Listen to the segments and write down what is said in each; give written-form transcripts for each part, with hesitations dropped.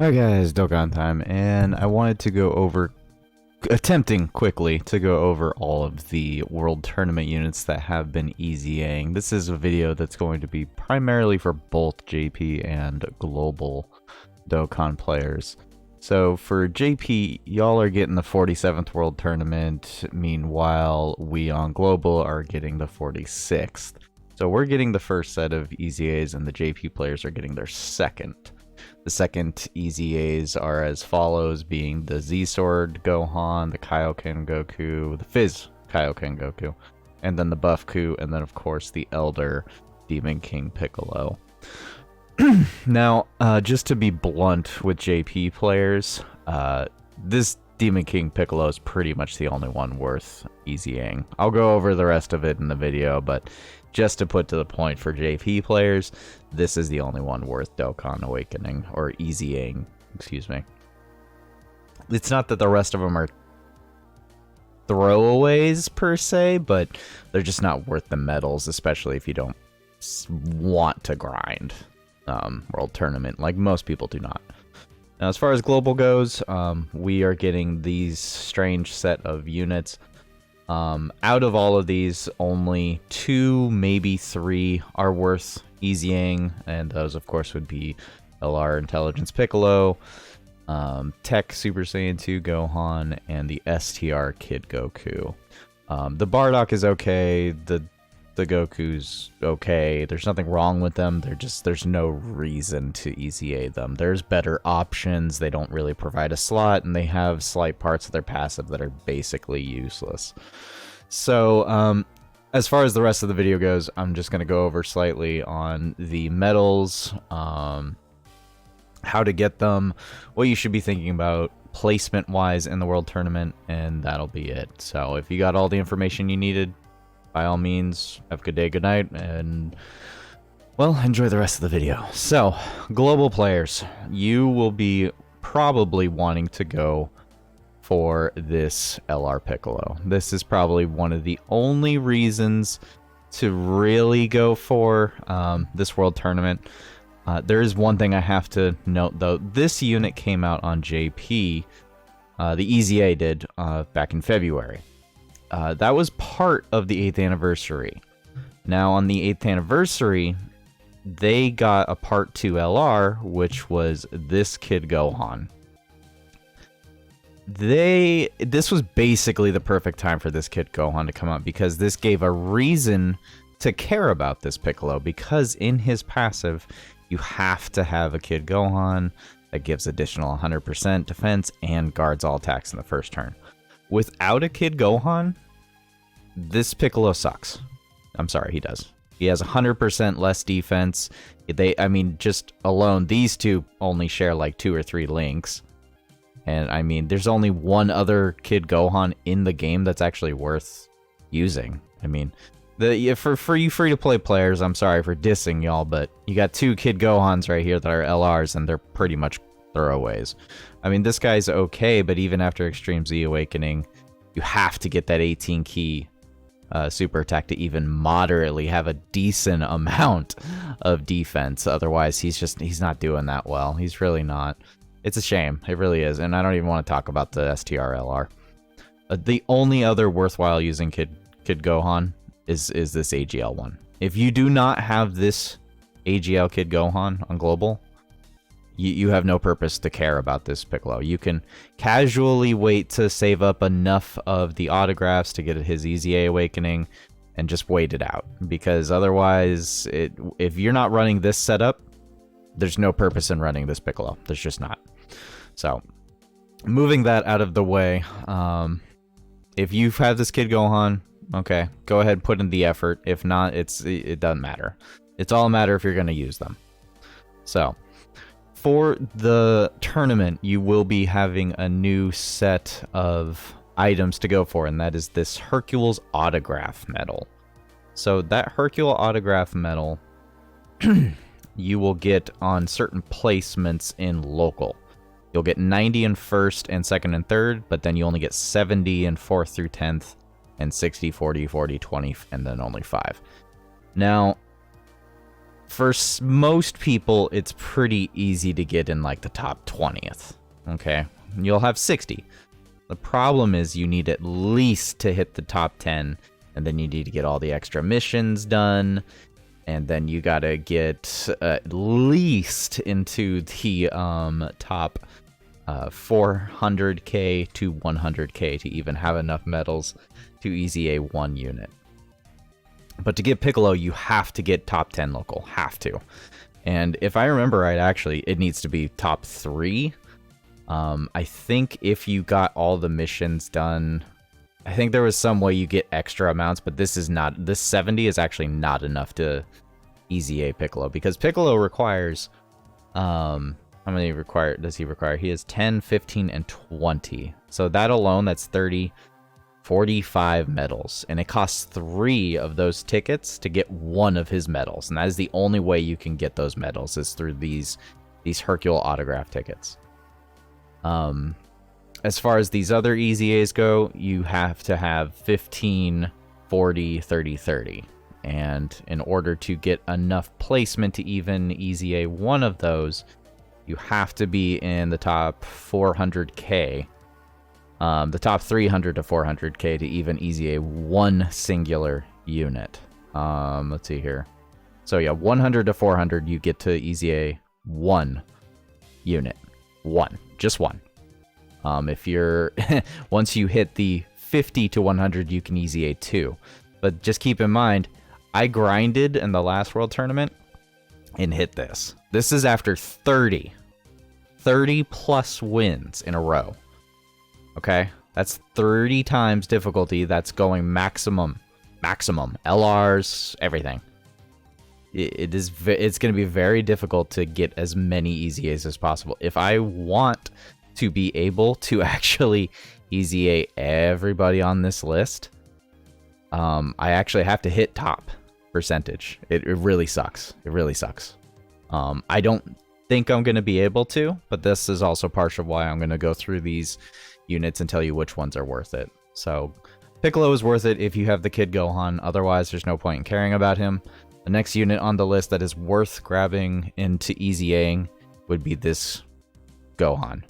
Hi guys, Dokkan time, and I wanted to go over, attempting quickly to go over all of the World Tournament units that have been EZAing. This is a video that's going to be primarily for both JP and global Dokkan players. So for JP, y'all are getting the 47th World Tournament, meanwhile we on global are getting the 46th. So we're getting the first set of EZAs and the JP players are getting their second. The second EZAs are as follows, being the Z-Sword Gohan, the Kaioken Goku, the Fizz Kaioken Goku, and then the Buff Ku, and then of course the Elder Demon King Piccolo. Now, just to be blunt with JP players, this Demon King Piccolo is pretty much the only one worth EZAing. I'll go over the rest of it in the video, but just to put to the point for JP players, this is the only one worth Dokkan Awakening, or EZAing, excuse me. It's not that the rest of them are throwaways per se, but they're just not worth the medals, especially if you don't want to grind World Tournament, like most people do not. Now, as far as global goes, we are getting these strange set of units. Out of all of these, only 2, maybe 3 are worth EZAing, and those, of course, would be LR Intelligence Piccolo, Tech Super Saiyan 2 Gohan, and the STR Kid Goku. The Bardock is okay, the Goku's okay, there's nothing wrong with them, there's no reason to EZA them. There's better options, they don't really provide a slot, and they have slight parts of their passive that are basically useless. So, as far as the rest of the video goes, I'm just going to go over slightly on the medals, how to get them, what you should be thinking about placement-wise in the World Tournament, and that'll be it. So, if you got all the information you needed, by all means, have a good day, good night, and, well, enjoy the rest of the video. So, global players, you will be probably wanting to go for this LR Piccolo. This is probably one of the only reasons to really go for this World Tournament. There is one thing I have to note, though. This unit came out on JP, the EZA did, back in February. That was part of the 8th anniversary. Now, on the 8th anniversary, they got a Part 2 LR, which was this Kid Gohan. This was basically the perfect time for this Kid Gohan to come out, because this gave a reason to care about this Piccolo, because in his passive, you have to have a Kid Gohan that gives additional 100% defense and guards all attacks in the first turn. Without a Kid Gohan, this Piccolo sucks. I'm sorry, he does. He has 100% less defense. I mean, just alone, these two only share like 2 or 3 links. And I mean, there's only one other Kid Gohan in the game that's actually worth using. I mean, for you free-to-play players, I'm sorry for dissing y'all, but you got 2 Kid Gohans right here that are LRs, and they're pretty much throwaways. I mean, this guy's okay, but even after Extreme Z Awakening, you have to get that 18 key super attack to even moderately have a decent amount of defense. Otherwise, he's not doing that well. He's really not. It's a shame. It really is. And I don't even want to talk about the STR-LR. The only other worthwhile using Kid Gohan is this AGL one. If you do not have this AGL Kid Gohan on global, you have no purpose to care about this Piccolo. You can casually wait to save up enough of the autographs to get his EZA Awakening and just wait it out. Because otherwise, if you're not running this setup, there's no purpose in running this Piccolo. There's just not. So, moving that out of the way, if you've had this Kid Gohan, okay, go ahead and put in the effort. If not, it doesn't matter. It's all a matter if you're going to use them. So, for the tournament, you will be having a new set of items to go for, and that is this Hercules Autograph Medal. So that Hercule Autograph Medal, you will get on certain placements in local. You'll get 90 in 1st and 2nd and 3rd, but then you only get 70 in 4th through 10th, and 60, 40, 40, 20, and then only 5. Now, For most people, it's pretty easy to get in like the top 20th. Okay, you'll have 60. The problem is you need at least to hit the top 10, and then you need to get all the extra missions done, and then you gotta get at least into the top 400k to 100k to even have enough medals to easy a 1 unit. But to get Piccolo, you have to get top 10 local. Have to. And if I remember right, actually, it needs to be top 3. I think if you got all the missions done, I think there was some way you get extra amounts, but this 70 is actually not enough to easy a Piccolo, because Piccolo requires, how many does he require? He has 10, 15, and 20. So that alone, that's 30, 45 medals, and it costs 3 of those tickets to get 1 of his medals, and that is the only way you can get those medals, is through these Hercule autograph tickets. As far as these other EZAs go, you have to have 15, 40, 30, 30, and in order to get enough placement to even EZA one of those, you have to be in the top 400k. The top 300 to 400k to even EZA one singular unit. Let's see here. So yeah, 100 to 400, you get to EZA 1 unit. Just one. If you're, once you hit the 50 to 100, you can EZA 2. But just keep in mind, I grinded in the last World Tournament and hit this. This is after 30 plus wins in a row. Okay, that's 30 times difficulty. That's going maximum, LRs, everything. It's going to be very difficult to get as many EZAs as possible. If I want to be able to actually EZA everybody on this list, I actually have to hit top percentage. It really sucks. It really sucks. I don't think I'm going to be able to, but this is also partial why I'm going to go through these units and tell you which ones are worth it. So Piccolo is worth it if you have the Kid Gohan. Otherwise, there's no point in caring about him. The next unit on the list that is worth grabbing into EZAing would be this Gohan.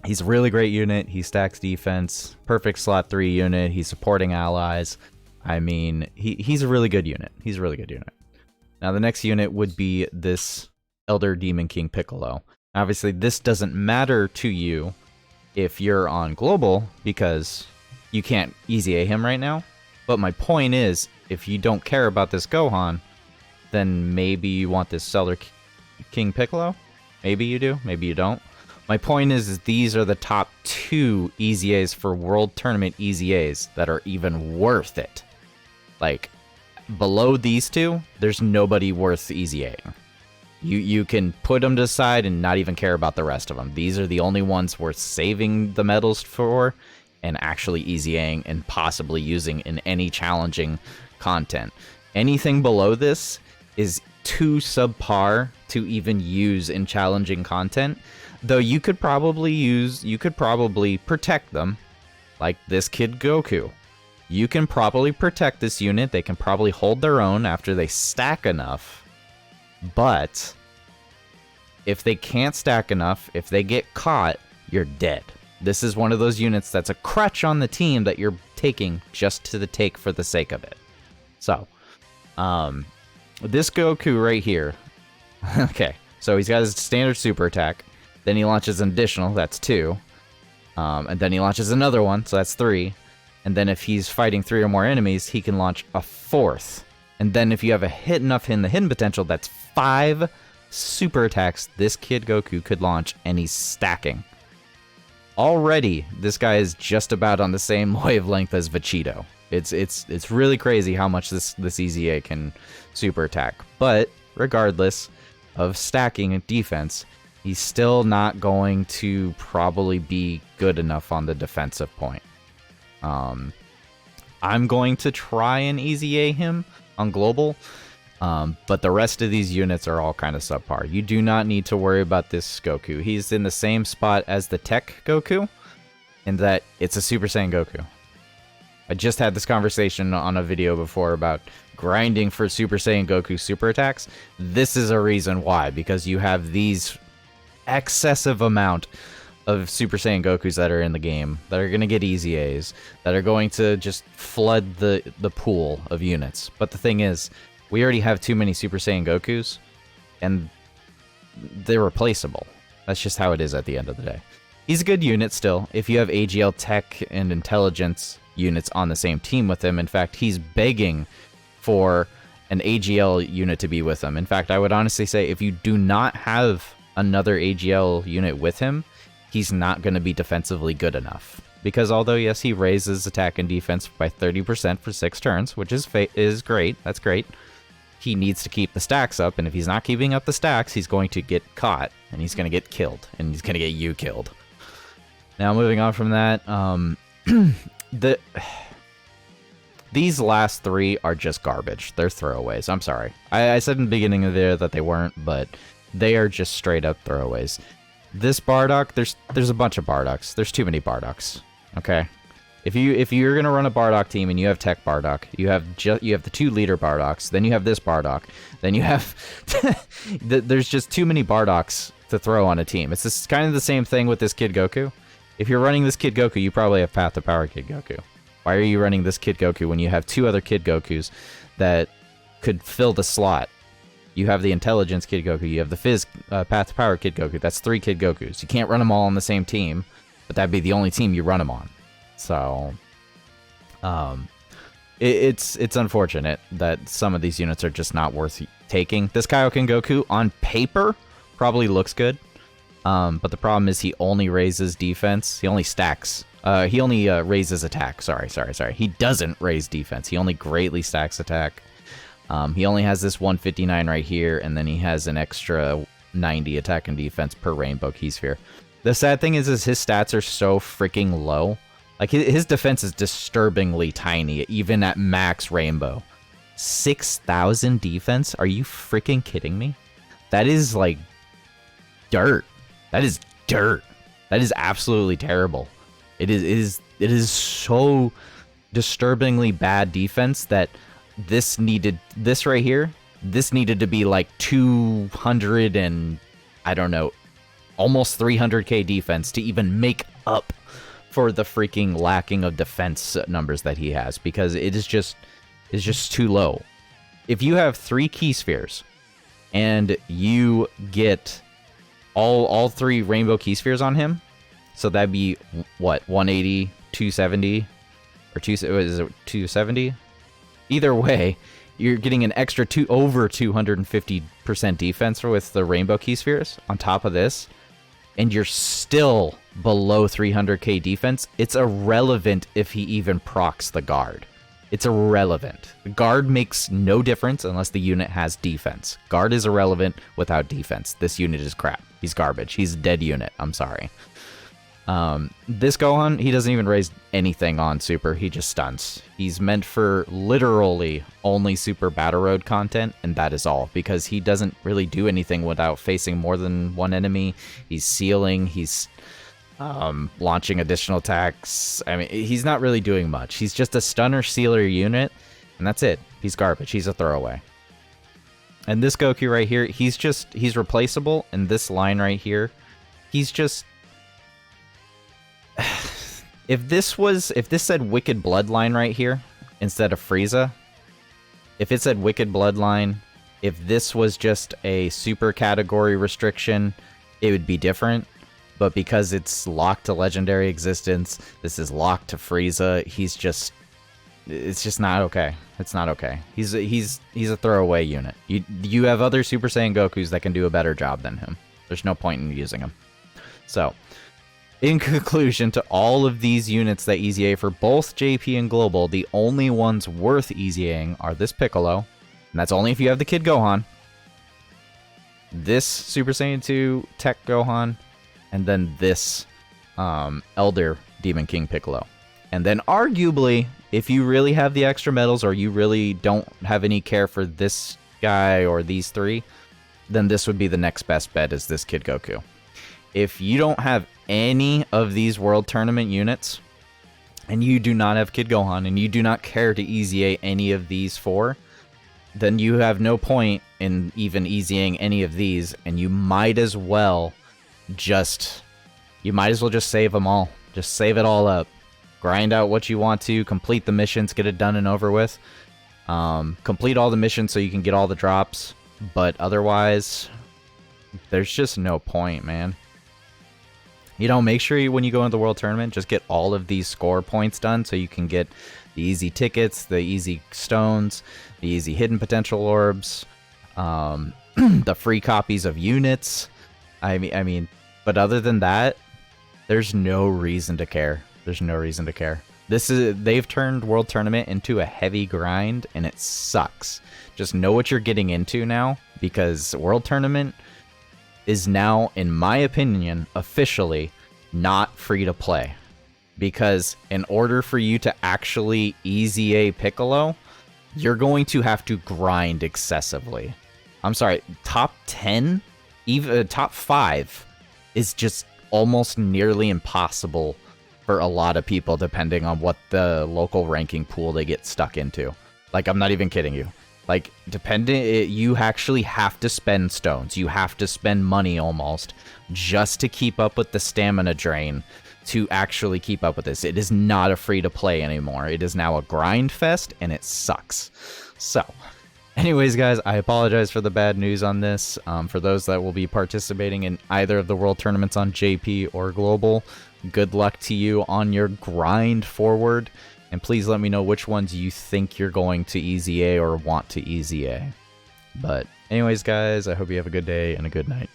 He's a really great unit. He stacks defense, perfect slot 3 unit. He's supporting allies. I mean, he's a really good unit. He's a really good unit. Now, the next unit would be this Elder Demon King Piccolo. Obviously, this doesn't matter to you if you're on global, because you can't EZA him right now. But my point is, if you don't care about this Gohan, then maybe you want this Elder King Piccolo. Maybe you do, maybe you don't. My point is these are the top 2 EZAs for World Tournament EZAs that are even worth it. Like, below these 2, there's nobody worth EZAing. You can put them to the side and not even care about the rest of them. These are the only ones worth saving the medals for and actually EZAing and possibly using in any challenging content. Anything below this is too subpar to even use in challenging content, though you could probably protect them, like this Kid Goku. You can probably protect this unit. They can probably hold their own after they stack enough. But if they can't stack enough, if they get caught, you're dead. This is one of those units that's a crutch on the team that you're taking just to the take for the sake of it. So, this Goku right here. Okay, so he's got his standard super attack. Then he launches an additional, that's 2. And then he launches another one, so that's 3. And then if he's fighting 3 or more enemies, he can launch a 4th. And then if you have enough in the hidden potential, that's 5 super attacks this Kid Goku could launch, and he's stacking. Already, this guy is just about on the same wavelength as Vegito. It's really crazy how much this EZA can super attack. But regardless of stacking and defense, he's still not going to probably be good enough on the defensive point. I'm going to try and EZA him on global, but the rest of these units are all kind of subpar. You do not need to worry about this Goku. He's in the same spot as the Tech Goku, in that it's a Super Saiyan Goku. I just had this conversation on a video before about grinding for Super Saiyan Goku super attacks. This is a reason why, because you have these excessive amount of Super Saiyan Gokus that are in the game that are going to get easy A's, that are going to just flood the pool of units. But the thing is, we already have too many Super Saiyan Gokus, and they're replaceable. That's just how it is at the end of the day. He's a good unit still. If you have AGL Tech and Intelligence units on the same team with him, in fact, he's begging for an AGL unit to be with him. In fact, I would honestly say if you do not have another AGL unit with him, he's not going to be defensively good enough. Because although, yes, he raises attack and defense by 30% for 6 turns, which is great, that's great, he needs to keep the stacks up, and if he's not keeping up the stacks, he's going to get caught, and he's going to get killed, and he's going to get you killed. Now, moving on from that, these last 3 are just garbage. They're throwaways. I'm sorry. I said in the beginning of there that they weren't, but they are just straight up throwaways. This Bardock, there's a bunch of Bardocks. There's too many Bardocks. Okay, if you're gonna run a Bardock team and you have Tech Bardock, you have the 2 leader Bardocks, then you have this Bardock, then you have there's just too many Bardocks to throw on a team. It's kind of the same thing with this Kid Goku. If you're running this Kid Goku, you probably have Path to Power Kid Goku. Why are you running this Kid Goku when you have 2 other Kid Gokus that could fill the slot? You have the Intelligence Kid Goku, you have the Fizz Path to Power Kid Goku. That's 3 Kid Gokus. You can't run them all on the same team, but that'd be the only team you run them on. So, it's unfortunate that some of these units are just not worth taking. This Kaioken Goku, on paper, probably looks good. But the problem is he only raises defense. He only stacks. He only raises attack. Sorry. He doesn't raise defense. He only greatly stacks attack. He only has this 159 right here, and then he has an extra 90 attack and defense per Rainbow Key Sphere. The sad thing is his stats are so freaking low. Like, his defense is disturbingly tiny, even at max Rainbow. 6,000 defense? Are you freaking kidding me? That is, like, dirt. That is dirt. That is absolutely terrible. It is so disturbingly bad defense that this right here, this needed to be like 200 and, I don't know, almost 300k defense to even make up for the freaking lacking of defense numbers that he has, because it's just too low. If you have 3 Key Spheres and you get all 3 Rainbow Key Spheres on him, so that'd be what, 180, 270, or 270? Either way, you're getting an extra over 250% defense with the Rainbow Key Spheres on top of this, and you're still below 300k defense. It's irrelevant if he even procs the guard. It's irrelevant. The guard makes no difference unless the unit has defense. Guard is irrelevant without defense. This unit is crap. He's garbage. He's a dead unit. I'm sorry. This Gohan, he doesn't even raise anything on Super. He just stuns. He's meant for literally only Super Battle Road content, and that is all, because he doesn't really do anything without facing more than one enemy. He's sealing, he's launching additional attacks. I mean, he's not really doing much. He's just a stunner sealer unit, and that's it. He's garbage. He's a throwaway. And this Goku right here, he's replaceable, and this line right here, he's just... If this said Wicked Bloodline right here instead of Frieza, if it said Wicked Bloodline, if this was just a super category restriction, it would be different. But because it's locked to legendary existence, this is locked to Frieza, it's just not okay. It's not okay. He's a throwaway unit. You have other Super Saiyan Gokus that can do a better job than him. There's no point in using him. So, in conclusion, to all of these units that EZA for both JP and Global, the only ones worth EZAing are this Piccolo, and that's only if you have the Kid Gohan, this Super Saiyan 2 Tech Gohan, and then this Elder Demon King Piccolo. And then arguably, if you really have the extra medals or you really don't have any care for this guy or these 3, then this would be the next best bet, is this Kid Goku. If you don't have any of these World Tournament units, and you do not have Kid Gohan, and you do not care to easy A any of these 4, then you have no point in even easying any of these, and you might as well just save them all. Just save it all up. Grind out what you want to, complete the missions, get it done and over with. Complete all the missions so you can get all the drops, but otherwise, there's just no point, man. You know, make sure when you go into the World Tournament, just get all of these score points done so you can get the easy tickets, the easy stones, the easy hidden potential orbs, the free copies of units. I mean, but other than that, there's no reason to care. There's no reason to care. They've turned World Tournament into a heavy grind, and it sucks. Just know what you're getting into now, because World Tournament is now, in my opinion, officially not free to play. Because in order for you to actually easy A Piccolo, you're going to have to grind excessively. I'm sorry, top 10, even top 5 is just almost nearly impossible for a lot of people, depending on what the local ranking pool they get stuck into. Like, I'm not even kidding you. Like, you actually have to spend stones. You have to spend money almost just to keep up with the stamina drain to actually keep up with this. It is not a free-to-play anymore. It is now a grind fest, and it sucks. So, anyways, guys, I apologize for the bad news on this. For those that will be participating in either of the World Tournaments on JP or Global, good luck to you on your grind forward. And please let me know which ones you think you're going to easy A or want to easy A. But anyways, guys, I hope you have a good day and a good night.